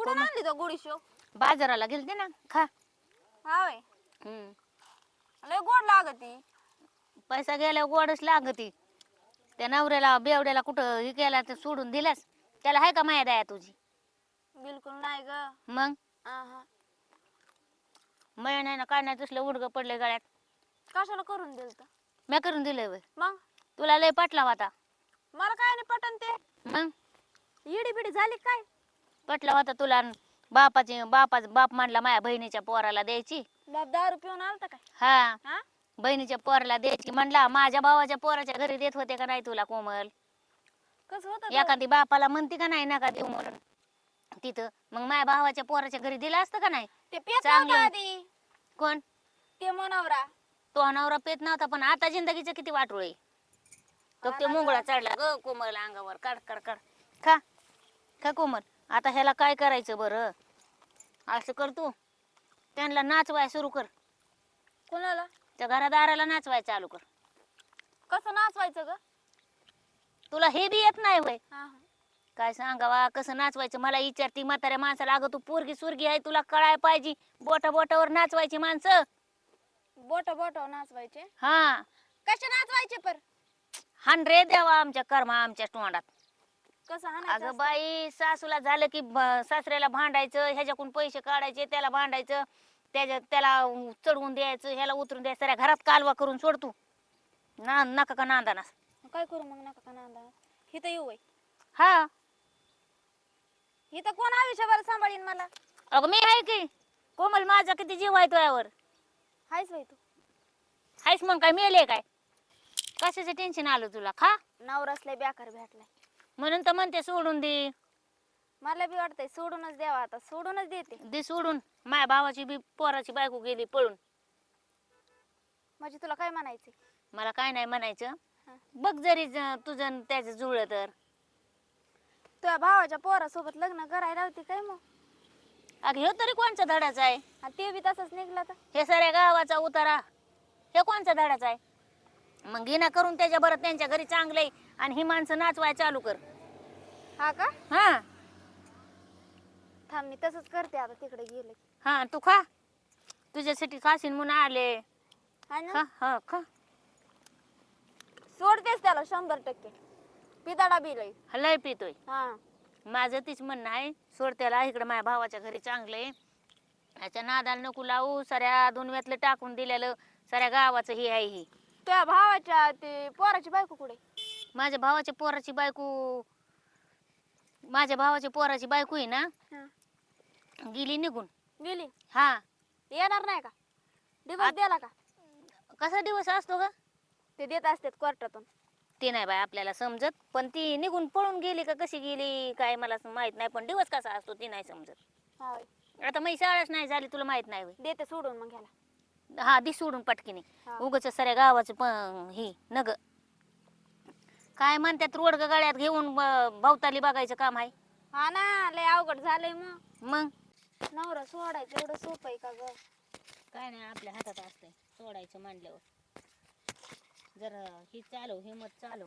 कुठून आणली तो गुडीशो? बाजाराला गेलते ना. खा. हा वय. हम्म लय गोड लागती. पैसा गेल्यावर गोडच लागती. त्या नवऱ्याला बेवड्याला कुठं हे केला तर सोडून दिलास. त्याला हाय का माया दया तुझी? बिलकुल नाही ग. मग माया नाही ना काय नाही तसलं उडगं पडले गळ्यात. कशाला करून दिलत? मी करून दिलंय वय. मग तुला लय पटला होता. मला काय नाही पटन ते. मग इडी बिडी झाली काय? पटला होता तुला. बापाचा बाप म्हणला माझ्या बहिणीच्या पोराला द्यायची. बाप दारू पिऊन आलता काय? हा हा बहिणीच्या पोराला द्यायची म्हणला. माझ्या भावाच्या पोराच्या घरी देत होते का नाही तुला कोमल? कसं होतं? एखादी बापाला म्हणते का नाही नका देऊ म्हणून तिथं. मग माझ्या भावाच्या पोराच्या घरी दिलं असतं का नाही? ते पेत चांगलं. नव्हता आधी. कोण? ते मनवरा. तो नवरा पेत नव्हता पण आता जिंदगीचं किती वाटोळ आहे. तो ते मुंगळा चढला ग कोमल अंगावर. काढ काढ काढ. खा खा कोमल. आता ह्याला काय करायचं बरं? असं कर तू त्यांना नाचवाय सुरू कर. कोणाला? त्या घरादाराला नाचवाय चालू कर. कसं नाचवायचं ग? तुला हे बी येत नाही वय? हा काय सांगावा कसं नाचवायचं मला विचारती म्हाताऱ्या माणसाला. अगं तू पोरगी सुरगी आहे तुला कळाय पाहिजे. बोटा बोटावर नाचवायची माणसं. बोट नाचवायचे? हा कशा नाचवायचे पर? हान रे देवा आमच्या कर्मा आमच्या तोंडात. कसं हाणायचं अगं असतं? बाई सासूला झालं की सासऱ्याला भांडायचं. ह्याच्याकडून पैसे काढायचे त्याला भांडायचं. त्याला चढवून द्यायचं ह्याला उतरून द्यायचं. साऱ्या घरात कालवा करून सोडतो ना. नका का नांदाना. काय करू मग? नका का नांदा? हिथं येऊ वय? हा हिथं कोण आयुष्यभर सांभाळीन मला? अगं मी आहे की कोमल. माझा किती जीव आहे तुझ्यावर. हायच वय तू? हायस मग काय मेले काय? कशाचं टेन्शन आलं तुला? खा. नवरासलाय बेकार भेटलाय म्हणून तर म्हणते सोडून दे. मला बी वाटतंय सोडूनच द्यावा. आता सोडूनच देते. दे सोडून. माझ्या भावाची बी पोराची बायको गेली पळून. म्हणजे तुला काय म्हणायचंय? मला काय नाही म्हणायचं. हा. बघ जरी तुझं आणि त्याचं जुळलं तर. तुझ्या भावाच्या पोरासोबत लग्न करायला होती काय मग? अगं हे तरी कोणचा धडाचा आहे? आणि ते बी तसंच निघलं तर? हे साऱ्या गावाचा उतारा हे कोणचा धडाचा आहे? मग घेणा करून त्याच्या बरं त्यांच्या घरी चांगलंय आणि ही माणसं नाचवाय चालू कर. हा का? हा थांब मी तसंच करते आता तिकडे गेले. हा तू खा. तुझ्यासाठी खाशीन म्हणून आले. हा ना? खा हा खा. सोडतेस त्याला 100%. पिताडा बी लई. लय पितोय. हा माझं तीच म्हणणं आहे सोड त्याला. इकडे माझ्या भावाच्या घरी चांगलंय. ह्याच्या नादाला नको लावू. साऱ्या दुनियातलं टाकून दिलेलं साऱ्या गावाचं हे आहे. ही तुझ्या भावाच्या ते पोराची बायको कुठे? माझ्या भावाच्या पोराची बायको. माझ्या भावाच्या पोराची बायको आहे ना हा. गेली निघून. गेली? हा येणार नाही का? दिवस द्याला का? कसा दिवस असतो ग? ते देत असतात कोर्टातून. ते नाही बाय आपल्याला समजत. पण ती निघून पळून गेली का कशी गेली काय मला माहित नाही. पण दिवस कसा असतो ती नाही समजत. हा होय. आता माझी शाळाच नाही झाली तुला माहित नाही होय. देते सोडून मग ह्याला. हा दि सोडून पटकीने. हा. उगाच साऱ्या गावाचं पण ही नग काय म्हणतात रोडग गाड्यात घेऊन भवताली बघायचं काम आहे. हा ना लय अवघड झालंय मग. मग नवरा सोडायचं एवढं सोपं आहे का ग? काय नाही आपल्या हातात असतंय सोडायचं मांडल्यावर. जर ही चालव हिंमत चालव.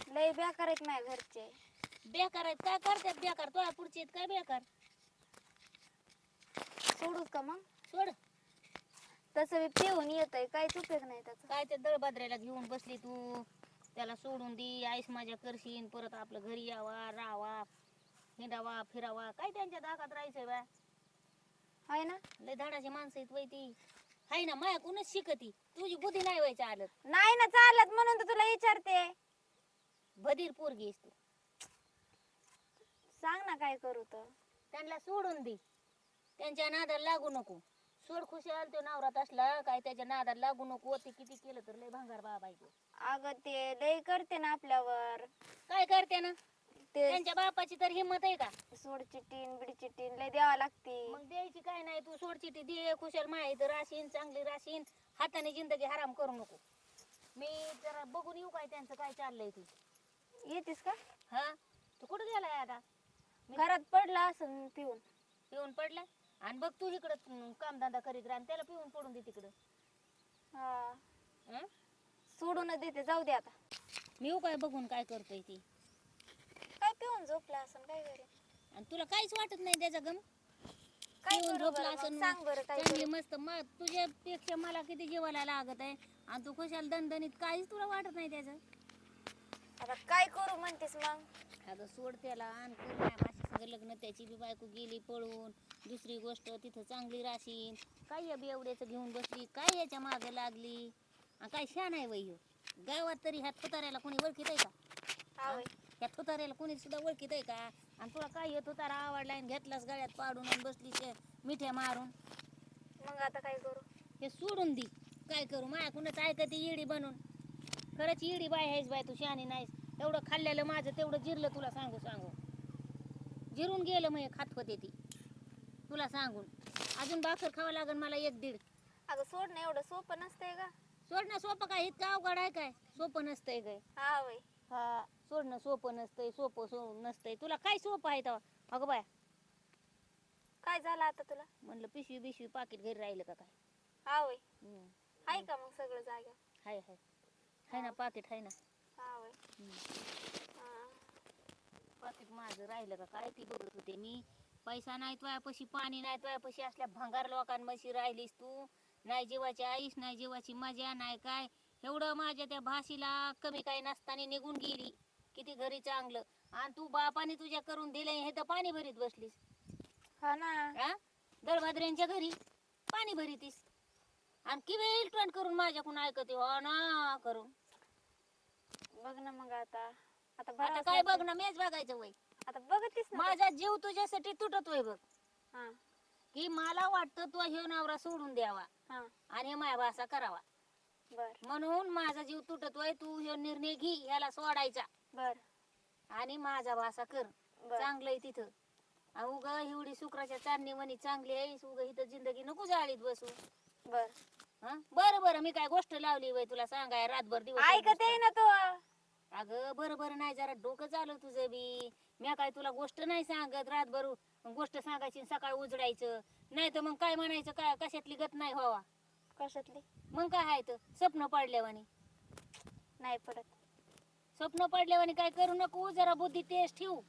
लय बेकार आहेत माझ्या घरचे. बेकार आहेत काय करतात बेकार? तो पुढचे आहेत काय बेकार? सोडूच का मग? सोड. तसं बी पिऊन येतय काहीच उपयोग नाही त्याचा. काय ते दळबाद्र्याला घेऊन बसली तू. त्याला सोडून दे. आईस माझ्या करशीन परत आपलं घरी यावा राहावा हिंडावा फिरावा. काय त्यांच्या दाखात राहायचंय बा? आहे ना? लय धडाची माणसं आहेत वय ती. हाय ना मायाकूनच शिकती. तुझी बुद्धी नाही व्हायचं आलं. नाही ना चालत म्हणून तर तुला विचारते. बधीर पोरगी आहेस तू. सांग ना काय करू तर. त्यांना सोडून दे. त्यांच्या नादाला लागू नको. सोड खुशाल तो नवरात असला काय त्याच्या नादाला लागू नको. ते किती केलं तर लय भंगार बाबा आहे तो. अगं ते लय करते ना आपल्यावर. काय करते ना? ते त्यांच्या बापाची तर हिंमत आहे का? सोड चिटीन बिडी चिटीन लय द्यावा लागते. मग द्यायची काय नाही. तू सोड चिठी दे. खुशाल माहिती राशीन चांगली राशीन. हाताने जिंदगी हराम करू नको. मी जरा बघून येऊ काय त्यांचं काय चाललंय ती. येतेस का? हा तू कुठं गेलाय आता? घरात पडला असं पिऊन. पिऊन पडला आणि बघ तू इकडं कामधंदा करीत राहा त्याला पिऊन पडून दे तिकडं. हा हं? सोडून देते जाऊ दे आता. मी येऊ काय बघून काय करतोय ती. काय पिऊन झोपला असं काय करे? आणि तुला काहीच वाटत नाही त्याचा गम काय येऊन करू झोपला बरं असं मग? सांग बरं काय चांगली करू? मस्त मग तुझ्यापेक्षा मला किती जीवाला लागत आहे आणि तू खुशाल दणदणीत काहीच तुला वाटत नाही त्याचं. आता काय करू म्हणतेस मग? अगं सोड त्याला आणि कर माझ्या भाषेसंग लग्न. त्याची बी बायको गेली पळून. दुसरी गोष्ट तिथं चांगली राशीन. काय या बेवड्याचं घेऊन बसली, काय याच्या मागं लागली आणि काय शान आहे वय ह्यो. गावात तरी ह्या थुताऱ्याला कोणी ओळखीत आहे का? हा होय. ह्या थुताऱ्याला कोणी सुद्धा ओळखीत आहे का? आणि तुला काय हे थुतारा आवडला आणि घेतलास गळ्यात पाडून आणि बसली मिठ्या मारून. मग आता काय करू? हे सोडून दे. काय करू माझ्याकडूनच ऐकते येडी बनून. खरंच येडी बाय आहेस बाय तू, शहाणी नाहीस. एवढं खाल्लेलं माझं तेवढं जिरलं तुला सांगू सांगू. जिरून गेलं मग खात होते ती तुला सांगून. अजून भाकर खावं लागेल मला 1-1.5. अगं सोड ना, एवढं सोपं नसतंय का? सोडणं सोपं काय, इतकं अवघड आहे काय? सोपं नसतंय काय? हा होय. हा, सोडणं सोपं नसतंय. सोपं नसतंय. तुला काय सोपं आहे तेव्हा? अगं बाय, काय झालं आता तुला? म्हणलं पिशवी बिशवी पाकिट घरी राहिलं का काय? हा होय. हम्म. आहे का मग सगळं जागा? हाय हाय हाय ना, पाकिट हाय ना. हा होय. हा. पाकिट माझं राहिलं का काय ती बघत होते मी. पैसा नाही तुझ्यापाशी, पाणी नाही तुझ्यापाशी, असल्या भंगार लोकांपाशी राहिलीस तू. नाही जीवाची आईस, नाही जीवाची मजा, नाही काय. एवढं माझ्या त्या भाषीला कमी काही नसताना निघून गेली. किती घरी चांगलं आणि तू बापाने तुझ्या करून दिलंय हे तर पाणी भरीत बसलीस. हा ना. हा, दळभद्र्यांच्या घरी पाणी भरीतीस आणि किती इलटवण करून माझ्याकडून ऐकते हो ना करून. बघ ना मग आता. आता आता भरावंच काय लागतं. बघ ना, मेच बघायचं वय. आता बघतीस ना. माझा जीव तुझ्यासाठी तुटतोय बघ. हा. की मला वाटतं तू ह्यो नवरा सोडून द्यावा हा. आणि माया भाषा करावा. बर म्हणून माझा जीव तुटतोय. तू ह्यो निर्णय घे, याला सोडायचा बर आणि माझा भाषा कर. बर. चांगलंय तिथं. उग एवढी शुक्राच्या चांदणी म्हणी चांगली आहे, उग इथं जिंदगी नको जाळीत बसू. बर. हा, बरं बरं, मी काय गोष्ट लावली वय तुला सांगाय रातभर दिवस ऐकत आहे ना तू. अगं बरं बरं नाही, जरा डोकं चालू तुझं बी. मी काय तुला गोष्ट नाही सांगत रातभर गोष्ट सांगायची सकाळ उजडायचं. नाही तर मग काय म्हणायचं, काय कशातली गत नाही व्हावा. कशातली? मग काय आहे तर स्वप्न पडल्यावानी. नाही पडत. स्वप्न पडल्यावानी काय करू नको. जरा बुद्धी तेज ठेवू.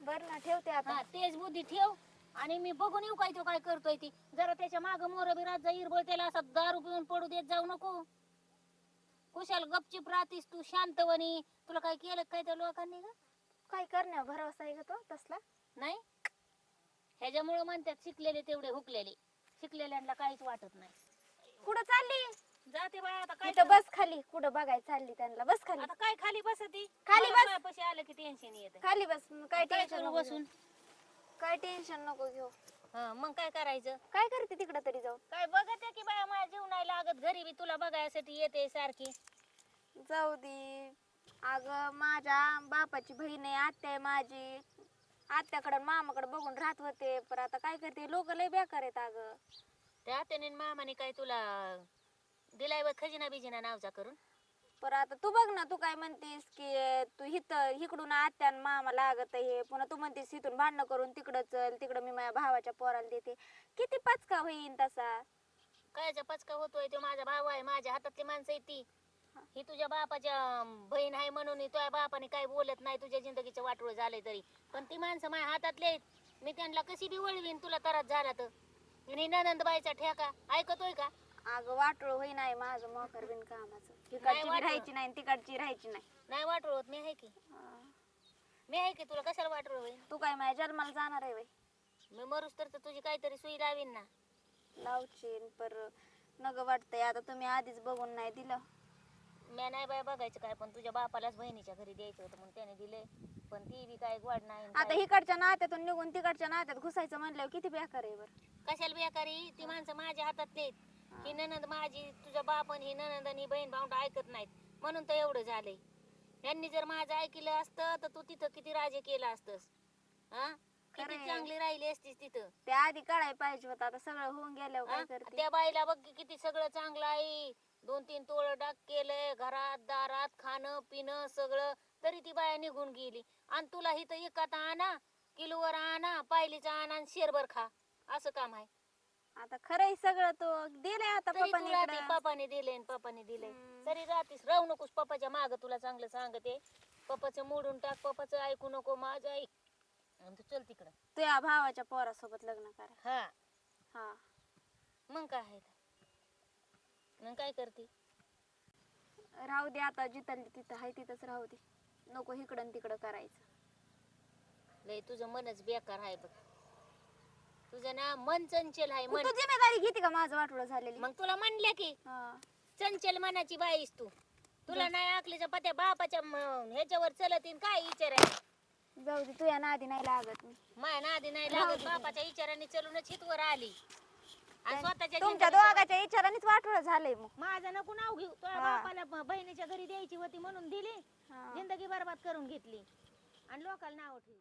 बर ना, ठेवते आता. हा, तेज बुद्धी ठेव आणि मी बघून येऊ काय तो काय करतोय ती. जरा त्याच्या माग मोर बिरात जाईल बळ, त्याला असा दारू पिऊन पडू देत जाऊ नको. कुशाल गपचिप राहतीस तू शांतवणी. तुला काय केलं काय त्या लोकांनी ग? काय करण्यावर भरोसा आहे का तो तसला? नाही, ह्याच्यामुळं म्हणतात शिकलेले तेवढे हुकलेले. शिकलेल्यांना काहीच वाटत नाही. कुठं चालली? जाते बाय आता काय इथं बस खाली. कुठं बघाय चालली त्यांना? बस खाली. आता काय खाली बसती. खाली बस. माझ्यापाशी आलं की टेन्शन येत. खाली बस. मग काय काय टेन्शन करू नको बसून? घेऊ. काय टेन्शन नको घेऊ. हा, मग काय करायचं? काय करते तिकडं तरी जाऊन? काय बघत आहे की बाया, माझ्या जीव नाही लागत. घरी बी तुला बघायसाठी येते सारखी. जाऊ दे. अगं माझ्या बापाची बहीण आहे, आत्या आहे माझी. आत्याकडं मामाकडे बघून राहत होते, पण आता काय करते, लोक लय बेकार आहेत अगं. त्या त्याने मामाने काय तुला दिलाय व खजिना बिजिना नावचा करून? पर आता तू बघ ना, तू काय म्हणतेस की तू इकडून आत्या आणि मामा लागत आहे, पुन्हा तू म्हणतेस इथून भांडणं करून तिकडं चल, तिकडं मी माझ्या भावाच्या पोराला देते. किती पचका होईन तसा? कायचा पचका होतोय? तो माझा भाऊ आहे, माझ्या हातातली माणसं आहे ती. ही तुझ्या बापाच्या बहीण आहे म्हणून तुझ्या बापाने काय बोलत नाही, तुझ्या जिंदगीचं वाटोळ झालंय तरी. पण ती माणसं माझ्या हातातले आहेत. मी त्यांना कशी बी वळवीन तुला त्रास झाला तर. आणि ननंदबाईचा ठेका ऐकतोय का? अगं वाटोळ होई नाही माझं मोकर बिन कामाचं. नाही तिकडची बी वाटोळं. राहायची नाही, तिकडची राहायची नाही. नाही वाटोळ होत. मी आहे की, मी आहे की. तुला कशाला वाटोळ होईल? तू काय माझ्या जन्माला जाणार आहे बाई? मी मरूस तर तुझी काहीतरी सुई लावीन ना. लावशील पर नग वाटतंय. आता तुम्ही आधीच बघून नाही दिलं. मी नाही बाय बघायचं काय, पण तुझ्या बापालाच बहिणीच्या घरी द्यायचं होतं म्हणून त्याने दिले. पण ती बी काय गोड नाही. आता इकडच्या नात्यातून निघून तिकडच्या नात्यात घुसायचं म्हणल्यावर किती बेकार आहे बरं. कशाला बेकारी? ती माणसं माझ्या हातातले आहेत. ही ननंद माझी, तुझा बाप आणि ही ननंद आणि बहीण भाऊंड ऐकत नाहीत म्हणून तर एवढं झालंय. यांनी जर माझं ऐकलं असतं तर तू तिथं किती राजे केलं असतंस. हा, किती खरंय. चांगली राहिली असतीस तिथं. ते आधी कळायला पाहिजे होतं. आता सगळं होऊन गेल्यावर हा? काय करते? त्या बाईला बघ की किती सगळं चांगलं आहे. 2-3 तोळ डाग केलंय घरात दारात, खाणं पिणं सगळं, तरी ती बाया निघून गेली. आणि तुला इथं एकात आणा, किलोवर आणा, पायलीचा आणा आणि शेरभर खा, असं काम आहे. आता खरंय सगळं तो दिले आता तरी पप्पांनी तुला ते इकडं. पप्पाने दिले पप्पाने दिले. तरी राहतीस, राहू नकोस पप्पाच्या माग. तुला चांगलं सांगते, पप्पाचं मोडून टाक, पप्पाचं ऐकू नको. माझं ऐक, आणि तू चल तिकडं. तुझ्या भावाच्या पोरासोबत लग्न करा. हा हा मग काय आहे? मग काय करते? राहू दे आता, जिथं तिथं आहे तिथंच राहू दे, नको इकडं तिकडं करायचं. लय तुझं मनच बेकार आहे बघ. तुझं ना मन चंचल आहे मन. तू जिम्मेदारी घेते का माझं वाटोळं झालेली? मग तुला म्हणल्या की हा. चंचल मनाची बाईस तू. तुला नाही आकलीच्या पत्या बापाच्या ह्याच्यावर चलतीन काय विचारायचं. जाऊ दे, तुझ्या नादी नाही लागत मी. माय नादी नाही लागत. बापाच्या विचाराने चलूनच हितवर आली आणि स्वतःच्या तुमच्या जिंदगीचं- दोघाच्या विचारानेच वाटोळं झालंय मग. माझं नको नाव घेऊ. तुझ्या हा. बापाला बहिणीच्या घरी द्यायची होती म्हणून दिली. हा. जिंदगी बरबाद करून घेतली आणि लोकांना नाव ठेवली.